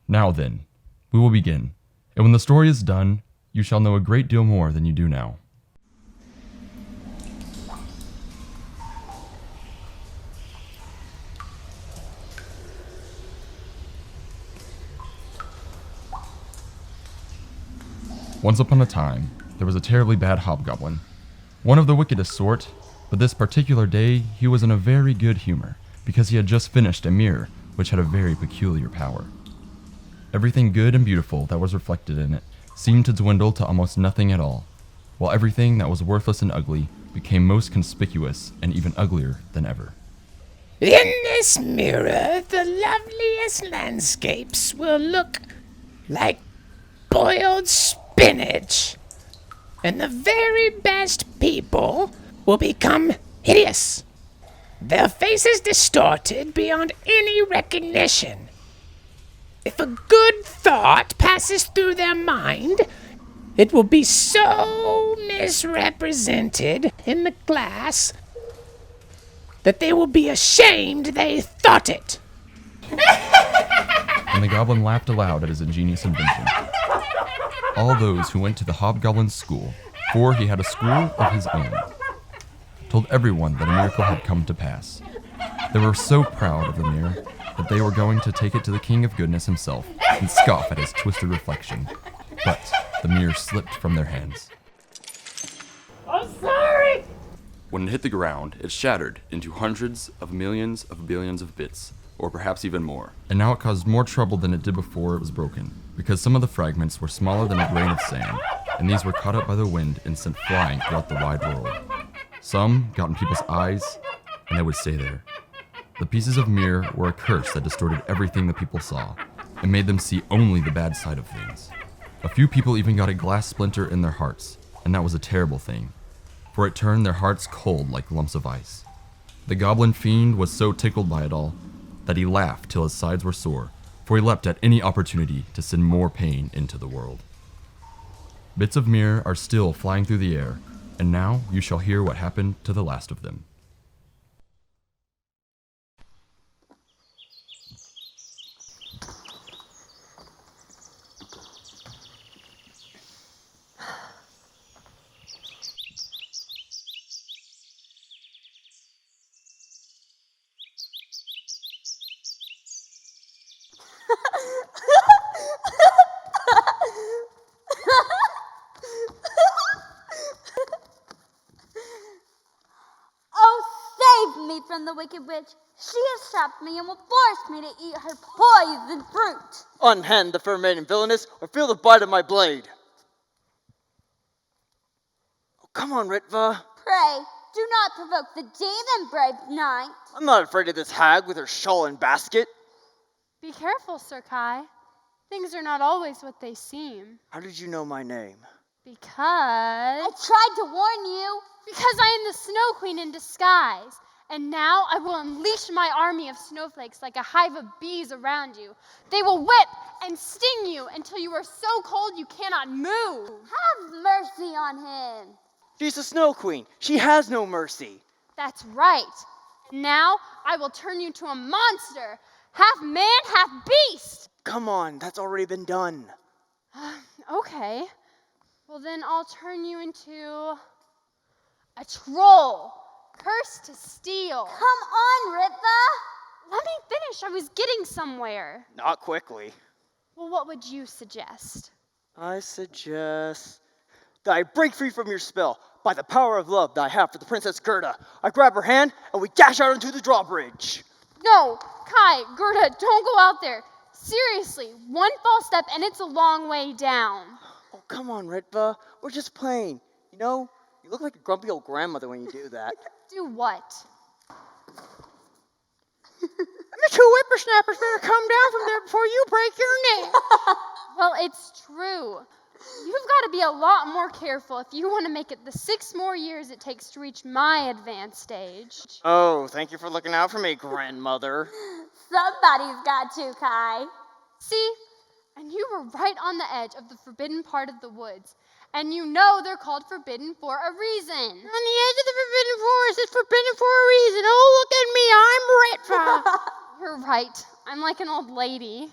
Now then, we will begin, and when the story is done, you shall know a great deal more than you do now. Once upon a time, there was a terribly bad hobgoblin. One of the wickedest sort, but this particular day he was in a very good humor, because he had just finished a mirror which had a very peculiar power. Everything good and beautiful that was reflected in it seemed to dwindle to almost nothing at all, while everything that was worthless and ugly became most conspicuous and even uglier than ever. In this mirror, the loveliest landscapes will look like boiled spinach, and the very best people will become hideous, their faces distorted beyond any recognition. If a good thought passes through their mind, it will be so misrepresented in the glass that they will be ashamed they thought it. And the goblin laughed aloud at his ingenious invention. All those who went to the hobgoblin's school, for he had a school of his own, told everyone that a miracle had come to pass. They were so proud of the mirror that they were going to take it to the King of Goodness himself and scoff at his twisted reflection. But the mirror slipped from their hands. I'm sorry! When it hit the ground, it shattered into hundreds of millions of billions of bits, or perhaps even more. And now it caused more trouble than it did before it was broken, because some of the fragments were smaller than a grain of sand, and these were caught up by the wind and sent flying throughout the wide world. Some got in people's eyes, and they would stay there. The pieces of mirror were a curse that distorted everything the people saw, and made them see only the bad side of things. A few people even got a glass splinter in their hearts, and that was a terrible thing, for it turned their hearts cold like lumps of ice. The goblin fiend was so tickled by it all that he laughed till his sides were sore, for he leapt at any opportunity to send more pain into the world. Bits of mirror are still flying through the air, and now you shall hear what happened to the last of them. Oh, save me from the wicked witch. She has trapped me and will force me to eat her poisoned fruit. Unhand the fair-maiden villainess, or feel the bite of my blade. Oh, come on, Ritva. Pray, do not provoke the demon, brave knight. I'm not afraid of this hag with her shawl and basket. Be careful, Sir Kai. Things are not always what they seem. How did you know my name? Because I tried to warn you. I am the Snow Queen in disguise. And now I will unleash my army of snowflakes like a hive of bees around you. They will whip and sting you until you are so cold you cannot move. Have mercy on him. She's the Snow Queen. She has no mercy. That's right. Now I will turn you to a monster, half man, half beast. Come on, that's already been done. Okay. Well, then I'll turn you into a troll, cursed to steal. Come on, Ritva. Let me finish. I was getting somewhere. Not quickly. Well, what would you suggest? I suggest that I break free from your spell by the power of love that I have for the Princess Gerda. I grab her hand and we dash out into the drawbridge. No, Kai, Gerda, don't go out there. Seriously, one false step and it's a long way down. Oh, come on, Ritva. We're just playing. You know, you look like a grumpy old grandmother when you do that. Do what? And the two whippersnappers better come down from there before you break your neck. Well, it's true. You've got to be a lot more careful if you want to make it the 6 more years it takes to reach my advanced stage. Oh, thank you for looking out for me, grandmother. Somebody's got to, Kai. See? And you were right on the edge of the forbidden part of the woods. And you know they're called forbidden for a reason. On the edge of the forbidden forest, it's forbidden for a reason. Oh, look at me, I'm Ritva. You're right. I'm like an old lady.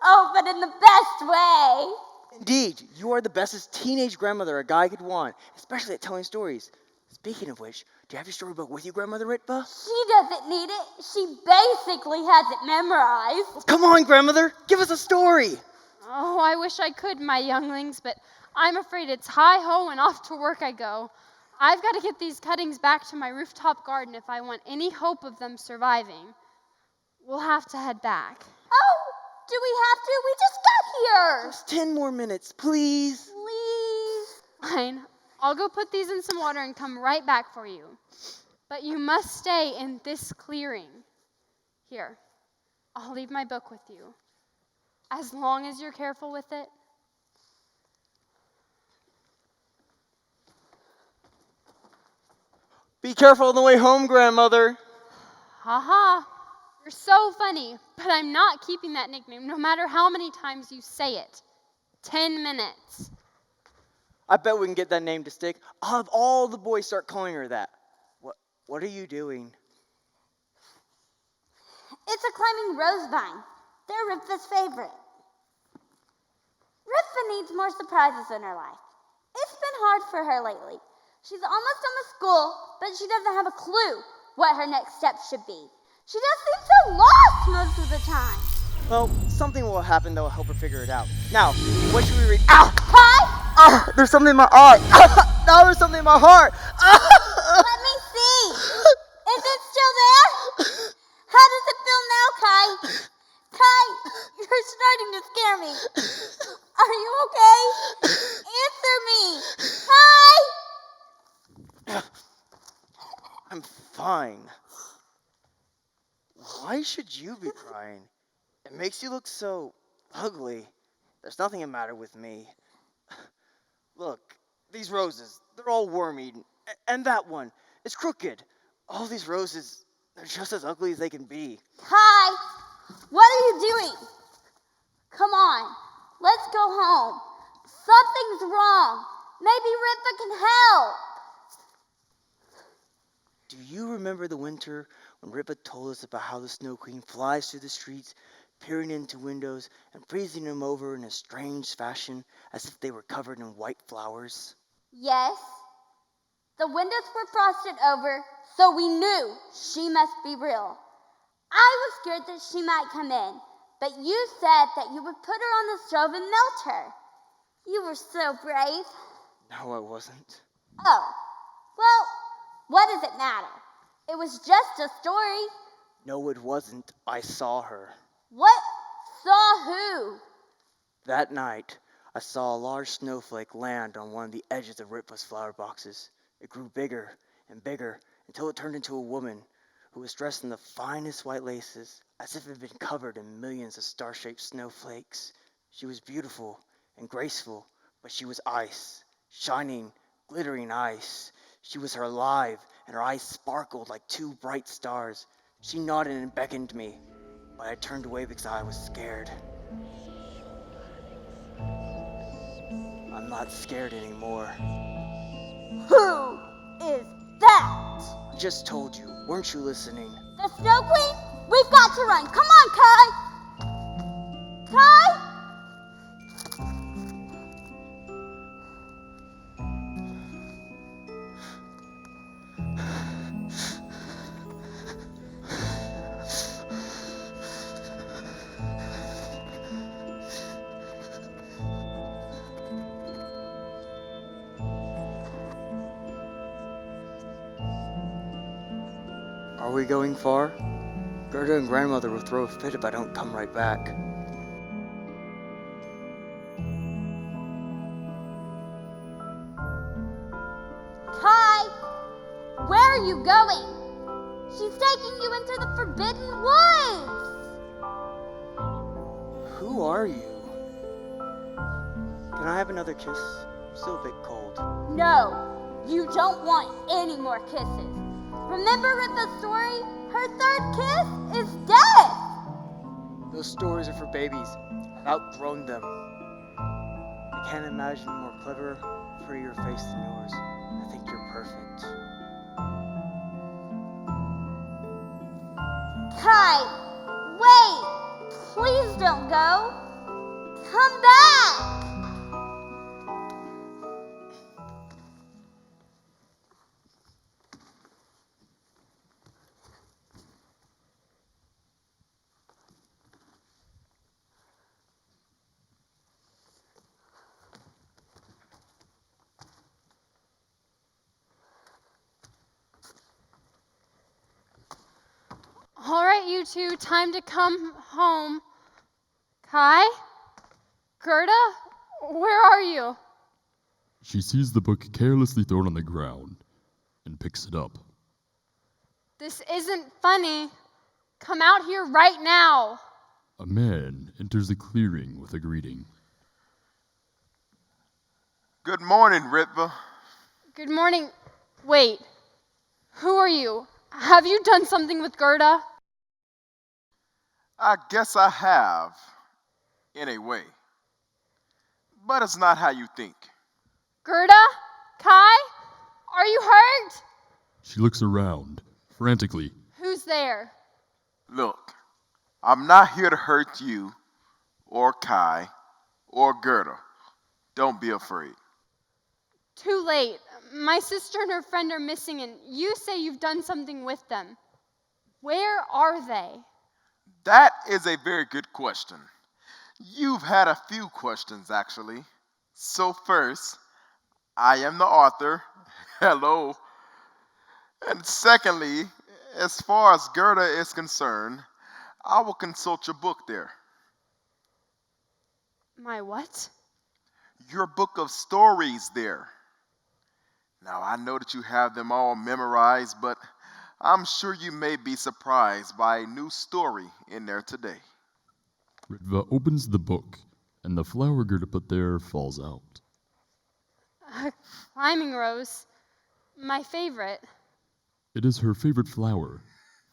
Oh, but in the best way. Indeed, you are the bestest teenage grandmother a guy could want, especially at telling stories. Speaking of which, do you have your storybook with you, Grandmother Ritva? She doesn't need it. She basically has it memorized. Come on, Grandmother, give us a story. Oh, I wish I could, my younglings, but I'm afraid it's hi-ho and off to work I go. I've got to get these cuttings back to my rooftop garden if I want any hope of them surviving. We'll have to head back. Oh, do we have to? We just got here. Just 10 more minutes, please. Please. Fine. I'll go put these in some water and come right back for you. But you must stay in this clearing. Here, I'll leave my book with you. As long as you're careful with it. Be careful on the way home, Grandmother. Ha. You're so funny, but I'm not keeping that nickname no matter how many times you say it. 10 minutes. I bet we can get that name to stick. I'll have all the boys start calling her that. What are you doing? It's a climbing rose vine. They're Ripva's favorite. Ripva needs more surprises in her life. It's been hard for her lately. She's almost done with school, but she doesn't have a clue what her next step should be. She just seems so lost most of the time. Well, something will happen that will help her figure it out. Now, what should we read? Ow! Kai? There's something in my eye. Now there's something in my heart. Let me see. Is it still there? How does it feel now, Kai? Kai, you're starting to scare me. Are you okay? Answer me. Kai! I'm fine. Why should you be crying? It makes you look so ugly. There's nothing the matter with me. Look, these roses, they're all worm-eaten. And that one, it's crooked. All these roses, they're just as ugly as they can be. Kai, what are you doing? Come on, let's go home. Something's wrong. Maybe Ripva can help. Do you remember the winter when Ripa told us about how the Snow Queen flies through the streets, peering into windows and freezing them over in a strange fashion as if they were covered in white flowers? Yes. The windows were frosted over, so we knew she must be real. I was scared that she might come in, but you said that you would put her on the stove and melt her. You were so brave. No, I wasn't. Oh, well, what does it matter? It was just a story. No, it wasn't. I saw her. What? Saw who? That night, I saw a large snowflake land on one of the edges of Ripa's flower boxes. It grew bigger and bigger until it turned into a woman who was dressed in the finest white laces, as if it had been covered in millions of star-shaped snowflakes. She was beautiful and graceful, but she was ice, shining, glittering ice. She was alive, and her eyes sparkled like two bright stars. She nodded and beckoned me, but I turned away because I was scared. I'm not scared anymore. Who is that? I just told you, weren't you listening? The Snow Queen? We've got to run. Come on, Kai. Kai? Are we going far? Gerda and Grandmother will throw a fit if I don't come right back. Kai, where are you going? She's taking you into the Forbidden Woods. Who are you? Can I have another kiss? I'm still a bit cold. No, you don't want any more kisses. Remember Ripa's story? Her third kiss is death. Those stories are for babies. I've outgrown them. I can't imagine a more clever, prettier face than yours. I think you're perfect. Kai, wait. Please don't go. come back! All right, you two, time to come home. Kai? Gerda? Where are you? She sees the book carelessly thrown on the ground and picks it up. This isn't funny. Come out here right now. A man enters the clearing with a greeting. Good morning, Ritva. Good morning. Wait. Who are you? Have you done something with Gerda? I guess I have, in a way. But it's not how you think. Gerda? Kai? Are you hurt? She looks around, frantically. Who's there? Look, I'm not here to hurt you, or Kai, or Gerda. Don't be afraid. Too late. My sister and her friend are missing, and you say you've done something with them. Where are they? That is a very good question. You've had a few questions, actually. So first, I am the author. Hello. And secondly, as far as Gerda is concerned, I will consult your book there. My what? Your book of stories there. Now, I know that you have them all memorized, but I'm sure you may be surprised by a new story in there today. Ritva opens the book, and the flower Gerda put there falls out. A climbing rose. My favorite. It is her favorite flower.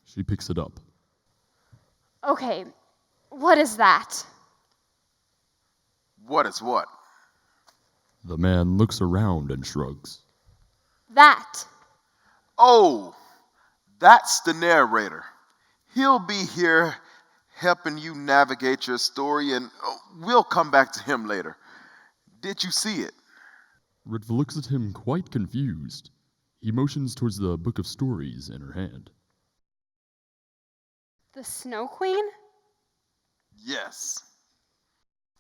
She picks it up. Okay, what is that? What is what? The man looks around and shrugs. That. Oh, that's the narrator. He'll be here helping you navigate your story, and we'll come back to him later. Did you see it? Ritva looks at him quite confused. He motions towards the book of stories in her hand. The Snow Queen? Yes.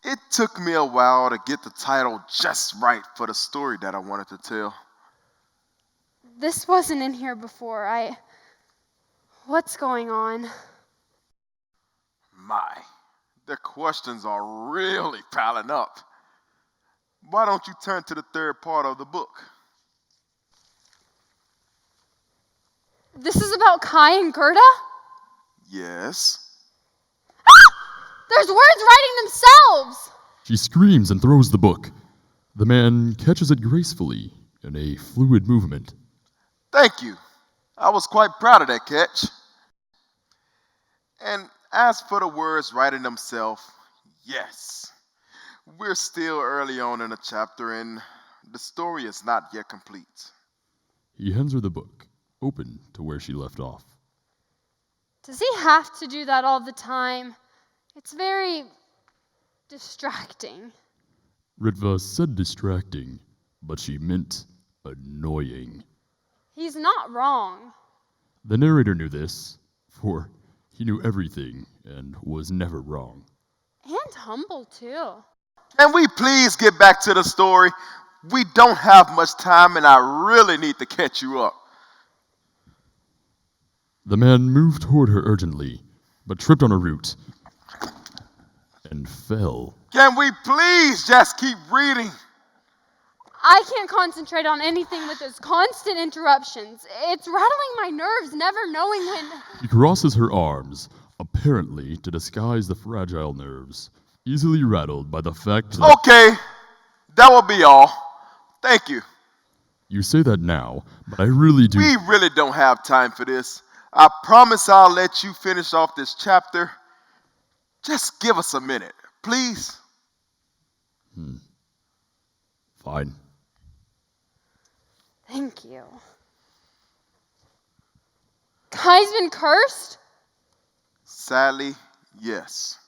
It took me a while to get the title just right for the story that I wanted to tell. This wasn't in here before. What's going on? My, the questions are really piling up. Why don't you turn to the third part of the book? This is about Kai and Gerda? Yes. There's words writing themselves! She screams and throws the book. The man catches it gracefully in a fluid movement. Thank you. I was quite proud of that catch. And as for the words writing themselves, yes. We're still early on in the chapter and the story is not yet complete. He hands her the book, open to where she left off. Does he have to do that all the time? It's very distracting. Ritva said distracting, but she meant annoying. He's not wrong. The narrator knew this, for he knew everything and was never wrong. And humble, too. Can we please get back to the story? We don't have much time and I really need to catch you up. The man moved toward her urgently, but tripped on a root and fell. Can we please just keep reading? I can't concentrate on anything with those constant interruptions. It's rattling my nerves, never knowing when... He crosses her arms, apparently to disguise the fragile nerves, easily rattled by the fact that... Okay, that will be all. Thank you. You say that now, but I really do... We really don't have time for this. I promise I'll let you finish off this chapter. Just give us a minute, please. Fine. Thank you. Kai's been cursed? Sadly, yes.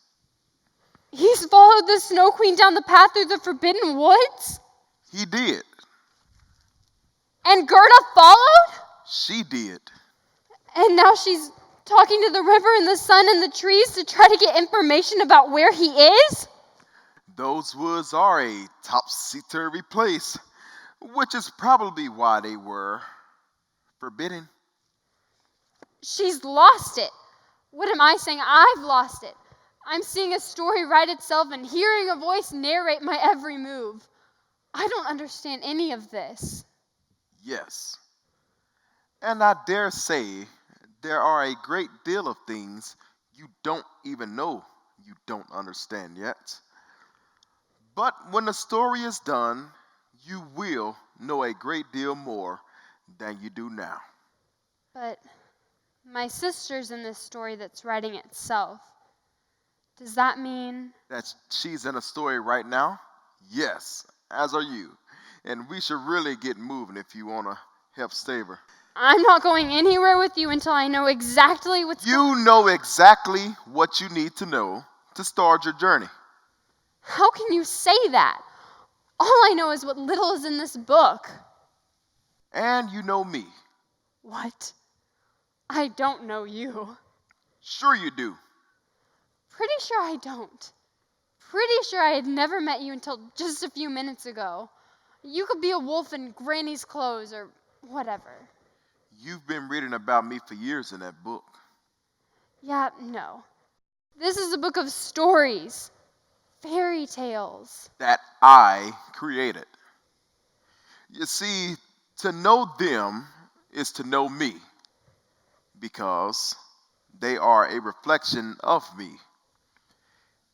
He's followed the Snow Queen down the path through the Forbidden Woods? He did. And Gerda followed? She did. And now she's talking to the river and the sun and the trees to try to get information about where he is? Those woods are a topsy-turvy place, which is probably why they were forbidden. She's lost it. What am I saying? I've lost it. I'm seeing a story write itself and hearing a voice narrate my every move. I don't understand any of this. Yes. And I dare say there are a great deal of things you don't even know you don't understand yet. But when the story is done, you will know a great deal more than you do now. But my sister's in this story that's writing itself. Does that mean? That she's in a story right now? Yes, as are you. And we should really get moving if you want to help save her. I'm not going anywhere with you until I know exactly what's You know exactly what you need to know to start your journey. How can you say that? All I know is what little is in this book. And you know me. What? I don't know you. Sure you do. Pretty sure I don't. Pretty sure I had never met you until just a few minutes ago. You could be a wolf in Granny's clothes or whatever. You've been reading about me for years in that book. Yeah, no. This is a book of stories. Fairy tales. That I created. You see, to know them is to know me, because they are a reflection of me.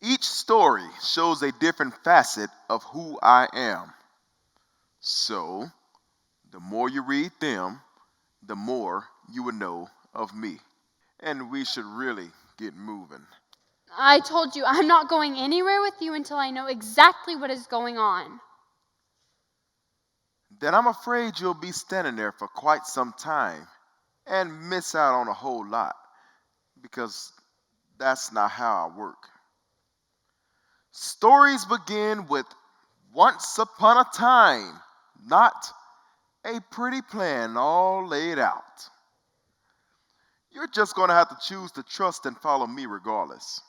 Each story shows a different facet of who I am. So, the more you read them, the more you will know of me. And we should really get moving. I told you I'm not going anywhere with you until I know exactly what is going on. Then I'm afraid you'll be standing there for quite some time and miss out on a whole lot, because that's not how I work. Stories begin with once upon a time, not a pretty plan all laid out. You're just going to have to choose to trust and follow me regardless.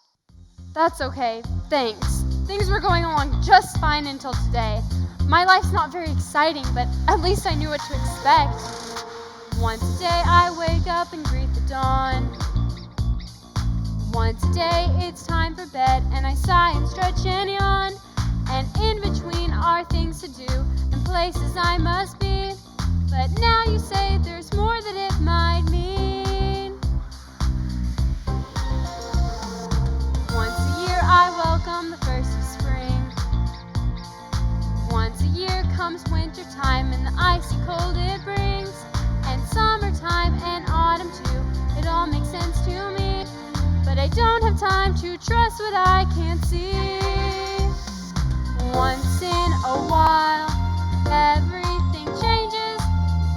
That's okay, thanks. Things were going along just fine until today. My life's not very exciting, but at least I knew what to expect. Once a day I wake up and greet the dawn. Once a day it's time for bed, and I sigh and stretch and yawn. And in between are things to do and places I must be. But now you say there's more that it might mean. Once a year I welcome the first of spring. Once a year comes winter time and the icy cold it brings. And summertime and autumn too, it all makes sense to me. But I don't have time to trust what I can't see. Once in a while, everything changes.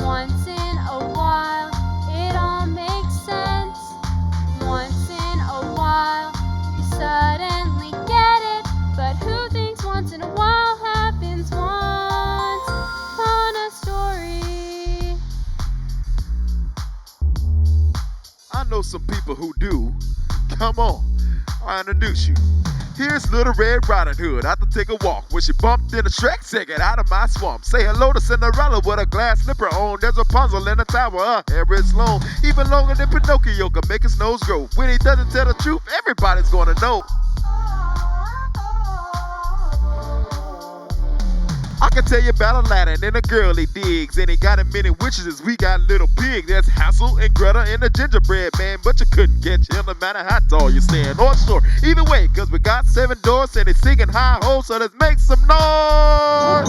Once in a while, it all makes sense. Once in a while, you suddenly get it. But who thinks once in a while happens once upon a story? I know some people who do. Come on, I'll introduce you. Here's Little Red Riding Hood out to take a walk. When she bumped in the Shrek, say get out of my swamp. Say hello to Cinderella with a glass slipper on. There's a puzzle in the tower, her hair is long. Even longer than Pinocchio can make his nose grow. When he doesn't tell the truth, everybody's gonna know. I can tell you about Aladdin and a girl he digs, and he got as many witches as we got little pig. There's Hansel and Gretel and the gingerbread man, but you couldn't catch him no matter how tall you stand or short. Either way, cause we got 7 doors and he's singing high ho, so let's make some noise.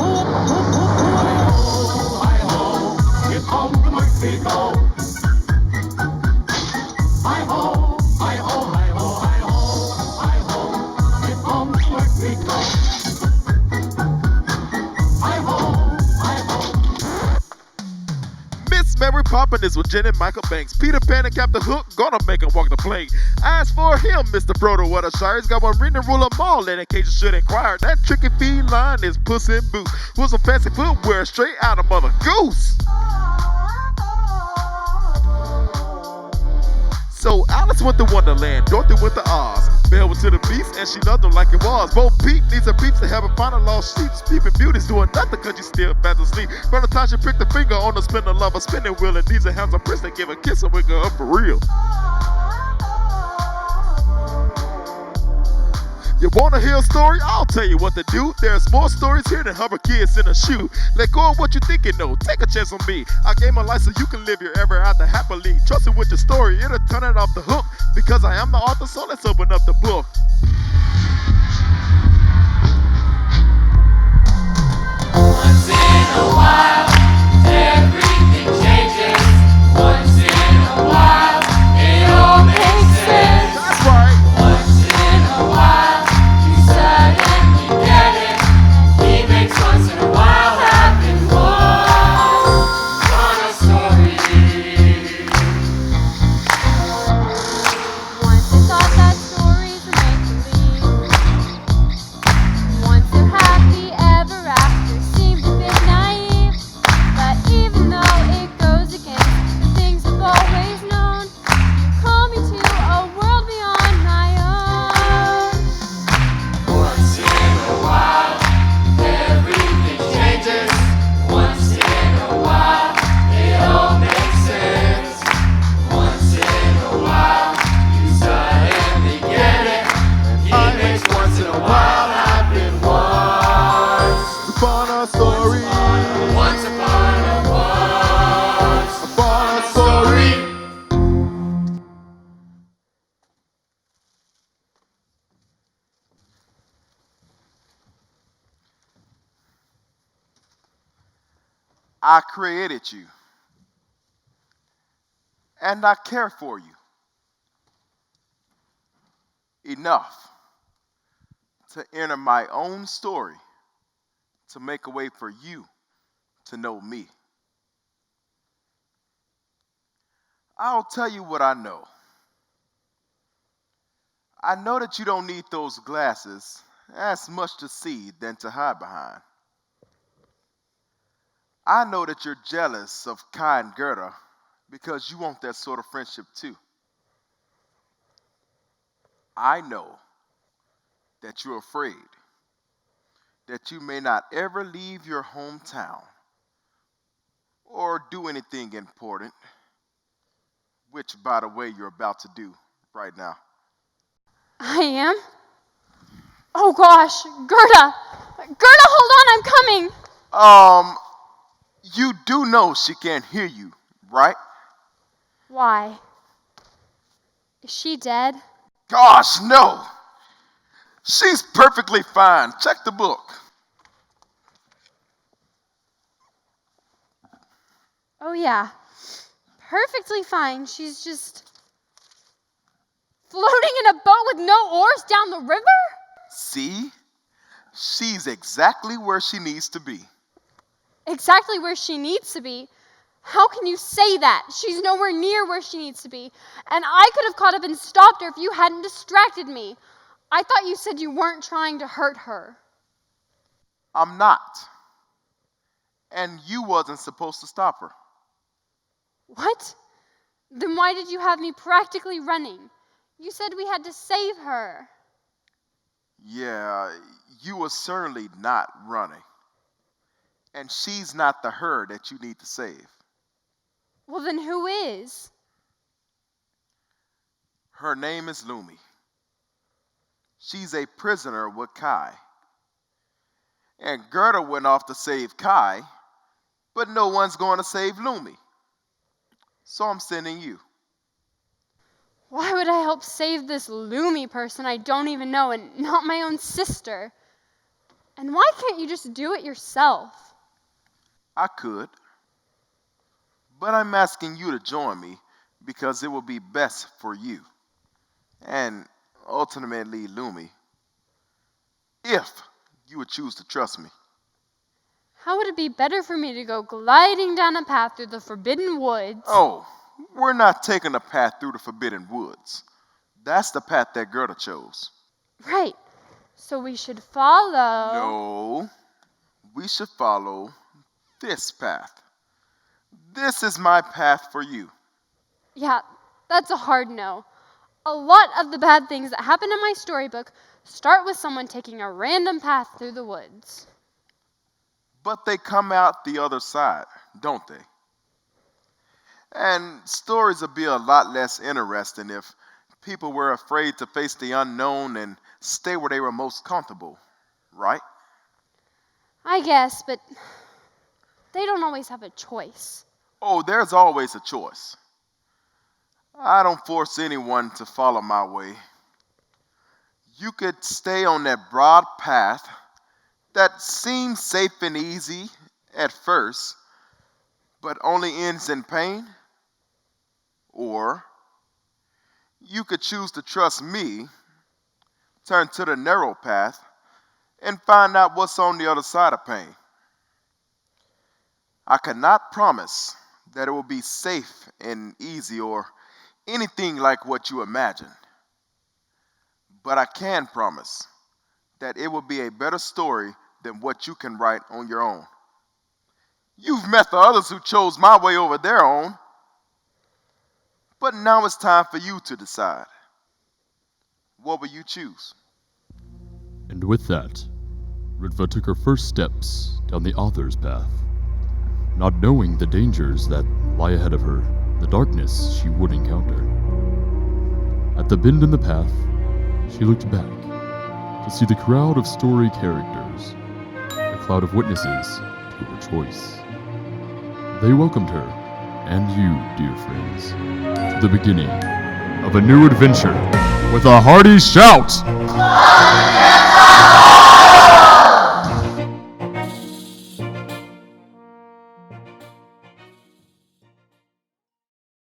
Mary Poppins jumping is with Jen and Michael Banks. Peter Pan and Captain Hook, gonna make him walk the plank. As for him, Mr. Frodo, what a shire. He's got one ring to rule them all, and in case you should inquire, that tricky feline is Puss in Boots with some fancy footwear straight out of Mother Goose. So Alice went to Wonderland, Dorothy went to Oz. Belle went to the Beast and she loved them like it was. Bo Peep needs her peeps to have a find a lost sheep. Peeping Beauty's doing nothing cause you still fast asleep. By the time she pricked the finger on the spinning lover spinning wheel and needs a handsome prince to give a kiss and wake her up for real. You wanna hear a story? I'll tell you what to do. There's more stories here than Hubbard kids in a shoe. Let go of what you think you know. Take a chance on me. I gave my life so you can live your ever after happily. Trust it with your story, it'll turn it off the hook. Because I am the author, so let's open up the book. Once in a while, everything changes. Once in a while, it all makes sense. That's right. Once in a while, you suddenly get it. He makes once in a while happen once on a story. Once I thought that stories were make-believe. Once they're happy ever after seemed a bit naive. But even though it goes against the things I've always known, you call me to a world beyond my own. Once in a while, everything changes. Once in a while, it all makes sense. Once in a while, you suddenly get it. He makes once in a while happen once. Upon a story. Once upon a once. Upon a story. I created you. And I care for you. Enough to enter my own story to make a way for you to know me. I'll tell you what I know. I know that you don't need those glasses as much to see than to hide behind. I know that you're jealous of Kai and Gerda because you want that sort of friendship too. I know that you're afraid that you may not ever leave your hometown or do anything important, which, by the way, you're about to do right now. I am? Oh gosh, Gerda! Gerda, hold on, I'm coming! You do know she can't hear you, right? Why? Is she dead? Gosh, no! She's perfectly fine. Check the book. Oh yeah, perfectly fine. She's just floating in a boat with no oars down the river? See? She's exactly where she needs to be. Exactly where she needs to be. How can you say that? She's nowhere near where she needs to be. And I could have caught up and stopped her if you hadn't distracted me. I thought you said you weren't trying to hurt her. I'm not. And you wasn't supposed to stop her. What? Then why did you have me practically running? You said we had to save her. Yeah, you were certainly not running. And she's not the her that you need to save. Well, then who is? Her name is Lumi. She's a prisoner with Kai. And Gerda went off to save Kai, but no one's going to save Lumi. So I'm sending you. Why would I help save this Lumi person I don't even know and not my own sister? And why can't you just do it yourself? I could. But I'm asking you to join me because it will be best for you. And ultimately, Lumi, if you would choose to trust me. How would it be better for me to go gliding down a path through the forbidden woods? Oh, we're not taking a path through the forbidden woods. That's the path that Gerda chose. Right. So we should follow. No, we should follow this path. This is my path for you. Yeah, that's a hard no. A lot of the bad things that happen in my storybook start with someone taking a random path through the woods. But they come out the other side, don't they? And stories would be a lot less interesting if people were afraid to face the unknown and stay where they were most comfortable, right? I guess, but they don't always have a choice. Oh, there's always a choice. I don't force anyone to follow my way. You could stay on that broad path that seems safe and easy at first, but only ends in pain. Or you could choose to trust me, turn to the narrow path, and find out what's on the other side of pain. I cannot promise that it will be safe and easy or anything like what you imagine. But I can promise that it will be a better story than what you can write on your own. You've met the others who chose my way over their own. But now it's time for you to decide. What will you choose? And with that, Ritva took her first steps down the author's path, not knowing the dangers that lie ahead of her, the darkness she would encounter. At the bend in the path, she looked back to see the crowd of story characters, a cloud of witnesses to her choice. They welcomed her, and you, dear friends, to the beginning of a new adventure with a hearty shout!